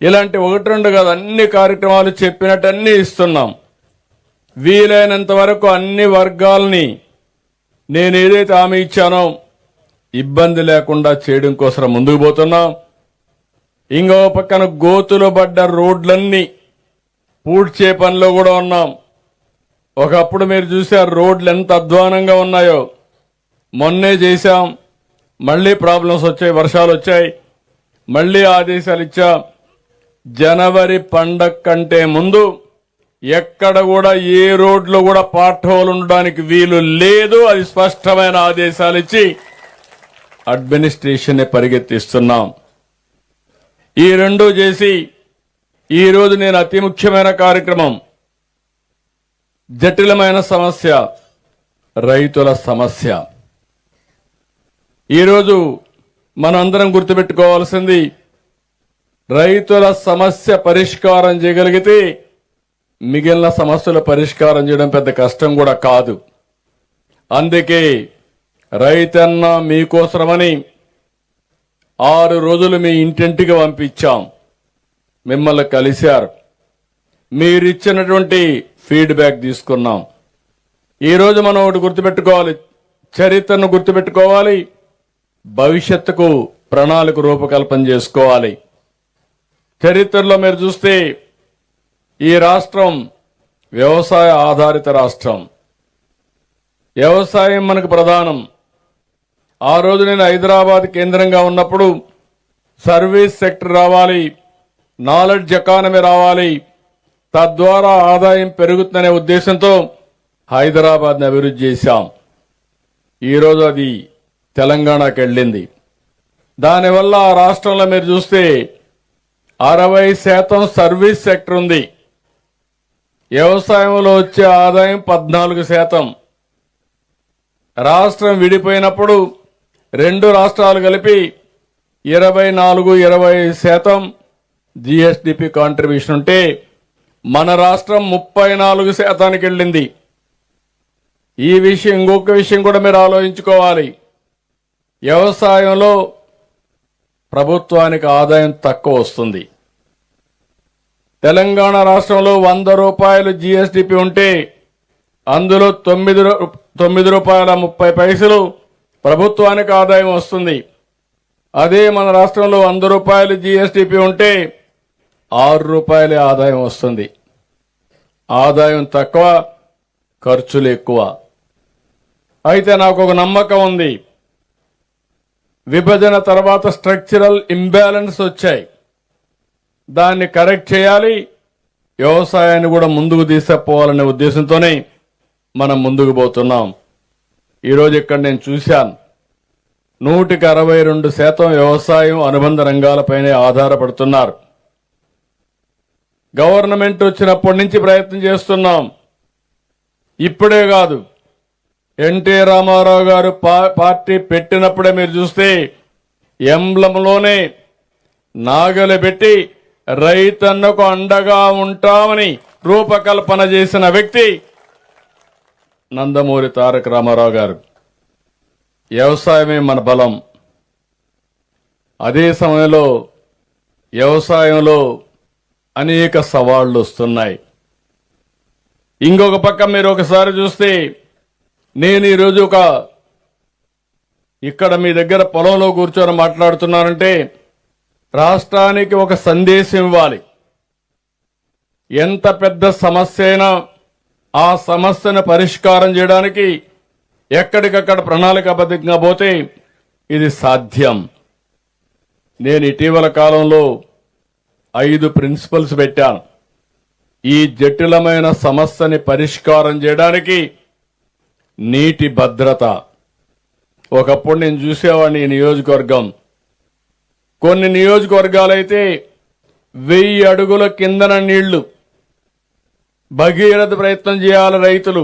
ఇలాంటి ఒకటి రెండు కాదు, అన్ని కార్యక్రమాలు చెప్పినట్టు అన్ని ఇస్తున్నాం. వీలైనంత వరకు అన్ని వర్గాల్ని నేను ఏదైతే హామీ ఇచ్చానో ఇబ్బంది లేకుండా చేయడం కోసం ముందుకు పోతున్నాం. ఇంకో పక్కన గోతులు పడ్డ రోడ్లన్నీ పూడ్చే పనిలో కూడా ఉన్నాం. ఒకప్పుడు మీరు చూశారు రోడ్లు ఎంత అధ్వానంగా ఉన్నాయో. మొన్నే చేశాం, మళ్లీ ప్రాబ్లమ్స్ వచ్చాయి, వర్షాలు వచ్చాయి, మళ్లీ ఆదేశాలు ఇచ్చాం. జనవరి పండగ కంటే ముందు ఎక్కడ కూడా ఏ రోడ్లు కూడా పాట్ హోల్ ఉండడానికి వీలు లేదు. అది స్పష్టమైన ఆదేశాలు ఇచ్చి అడ్మినిస్ట్రేషన్ పరిగెత్తిస్తున్నాం. ఈ రెండు చేసి ఈ రోజు నేను అతి ముఖ్యమైన కార్యక్రమం, జటిలమైన సమస్య రైతుల సమస్య. ఈరోజు మనందరం గుర్తుపెట్టుకోవాల్సింది, రైతుల సమస్య పరిష్కారం చేయగలిగితే మిగిలిన సమస్యల పరిష్కారం చేయడం పెద్ద కష్టం కూడా కాదు. అందుకే రైతన్న మీకోసమని 6 రోజులు మీ ఇంటింటికి పంపించాం. మిమ్మల్ని కలిశారు, మీరిచ్చినటువంటి ఫీడ్బ్యాక్ తీసుకున్నాం. ఈరోజు మనం ఒకటి గుర్తుపెట్టుకోవాలి, చరిత్రను గుర్తుపెట్టుకోవాలి, భవిష్యత్తుకు ప్రణాళిక రూపకల్పన చేసుకోవాలి. చరిత్రలో మీరు చూస్తే ఈ రాష్ట్రం వ్యవసాయ ఆధారిత రాష్ట్రం. వ్యవసాయం మనకు ప్రధానం. ఆ రోజు నేను హైదరాబాద్ కేంద్రంగా ఉన్నప్పుడు సర్వీస్ సెక్టర్ రావాలి, నాలెడ్జ్ ఎకానమీ రావాలి, తద్వారా ఆదాయం పెరుగుతుందనే ఉద్దేశంతో హైదరాబాద్ని అభివృద్ధి చేశాం. ఈరోజు అది తెలంగాణకు వెళ్ళింది. దానివల్ల ఆ రాష్ట్రంలో మీరు చూస్తే 60% సర్వీస్ సెక్టర్ ఉంది. వ్యవసాయంలో వచ్చే ఆదాయం 14%. రాష్ట్రం విడిపోయినప్పుడు 2 రాష్ట్రాలు కలిపి 24-25% జిఎస్డిపి కాంట్రిబ్యూషన్ ఉంటే మన రాష్ట్రం 34%కి వెళ్ళింది. ఈ విషయం, ఇంకొక విషయం కూడా మీరు ఆలోచించుకోవాలి. వ్యవసాయంలో ప్రభుత్వానికి ఆదాయం తక్కువ వస్తుంది. తెలంగాణ రాష్ట్రంలో 100 రూపాయలు జిఎస్డిపి ఉంటే అందులో 9 రూపాయల 30 పైసలు ప్రభుత్వానికి ఆదాయం వస్తుంది. అదే మన రాష్ట్రంలో 100 రూపాయలు జిఎస్డిపి ఉంటే 6 రూపాయలే ఆదాయం వస్తుంది. ఆదాయం తక్కువ, ఖర్చులు ఎక్కువ. అయితే నాకు ఒక నమ్మకం ఉంది, విభజన తర్వాత స్ట్రక్చరల్ ఇంబ్యాలెన్స్ వచ్చాయి, దాన్ని కరెక్ట్ చేయాలి, వ్యవసాయాన్ని కూడా ముందుకు తీసుకుపోవాలనే ఉద్దేశంతోనే మనం ముందుకు పోతున్నాం. ఈరోజు ఇక్కడ నేను చూశాను, 162% వ్యవసాయం అనుబంధ రంగాలపైనే ఆధారపడుతున్నారు. గవర్నమెంట్ వచ్చినప్పటి నుంచి ప్రయత్నం చేస్తున్నాం. ఇప్పుడే కాదు, ఎన్టీ రామారావు గారు పార్టీ పెట్టినప్పుడే మీరు చూస్తే ఎంబ్లంలోనే నాగలి పెట్టి రైతన్నకు అండగా ఉంటామని రూపకల్పన చేసిన వ్యక్తి నందమూరి తారక రామారావు గారు. వ్యవసాయమే మన బలం. అదే సమయంలో వ్యవసాయంలో అనేక సవాళ్లు వస్తున్నాయి. ఇంకొక పక్క మీరు ఒకసారి చూస్తే, నేను ఈరోజు ఇక్కడ మీ దగ్గర పొలంలో కూర్చొని మాట్లాడుతున్నానంటే రాష్ట్రానికి ఒక సందేశం ఇవ్వాలి. ఎంత పెద్ద సమస్య అయినా ఆ సమస్యను పరిష్కారం చేయడానికి ఎక్కడికక్కడ ప్రణాళికాబద్ధంగా పోతే ఇది సాధ్యం. నేను ఇటీవల కాలంలో 5 ప్రిన్సిపల్స్ పెట్టాను. ఈ జటిలమైన సమస్యని పరిష్కారం చేయడానికి నీటి భద్రత. ఒకప్పుడు నేను చూసేవాడిని ఈ నియోజకవర్గం, కొన్ని నియోజకవర్గాలైతే 1000 అడుగుల కిందన నీళ్లు, భగీరథ ప్రయత్నం చేయాలి రైతులు.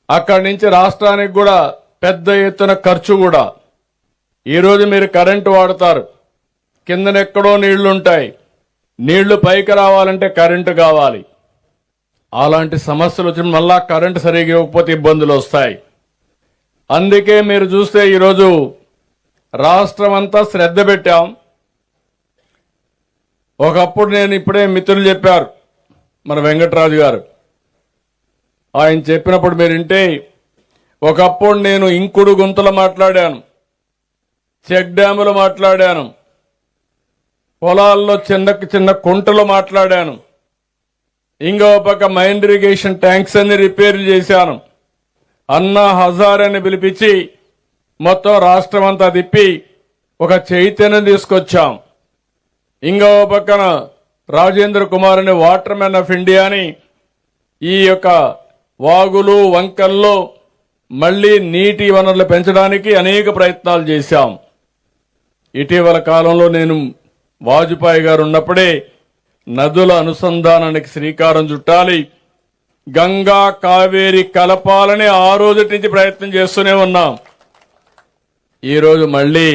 అక్కడి నుంచి రాష్ట్రానికి కూడా పెద్ద ఎత్తున ఖర్చు కూడా. ఈరోజు మీరు కరెంటు వాడతారు, కిందనెక్కడో నీళ్లుంటాయి, నీళ్లు పైకి రావాలంటే కరెంటు కావాలి. అలాంటి సమస్యలు వచ్చి మళ్ళా కరెంటు సరిగ్గా ఇవ్వకపోతే ఇబ్బందులు వస్తాయి. అందుకే మీరు చూస్తే ఈరోజు రాష్ట్రం అంతా శ్రద్ధ పెట్టాం. ఒకప్పుడు నేను ఇప్పుడే మిత్రులు చెప్పారు మన వెంకటరాజు గారు, ఆయన చెప్పినప్పుడు మీరు వింటే, ఒకప్పుడు నేను ఇంకుడు గుంతలు మాట్లాడాను, చెక్ డ్యాములు మాట్లాడాను, పొలాల్లో చిన్న కుంటలు మాట్లాడాను, ఇంకో పక్క మైన్ ఇరిగేషన్ ట్యాంక్స్ అన్ని రిపేర్లు చేశాను. అన్నా హజార్ అని పిలిపించి మొత్తం రాష్ట్రం అంతా తిప్పి ఒక చైతన్యం తీసుకొచ్చాం. ఇంకో పక్కన రాజేంద్ర కుమార్ అనే వాటర్ మ్యాన్ ఆఫ్ ఇండియా అని ఈ యొక్క వాగులు వంకల్లో మళ్లీ నీటి వనరులు పెంచడానికి అనేక ప్రయత్నాలు చేశాం. ఇటీవల కాలంలో నేను వాజ్పేయి గారు ఉన్నప్పుడే నదుల అనుసంధానానికి శ్రీకారం చుట్టాలి, గంగా కావేరి కలపాలని ఆ రోజు నుంచి ప్రయత్నం చేస్తూనే ఉన్నాం. ఈ రోజు మళ్లీ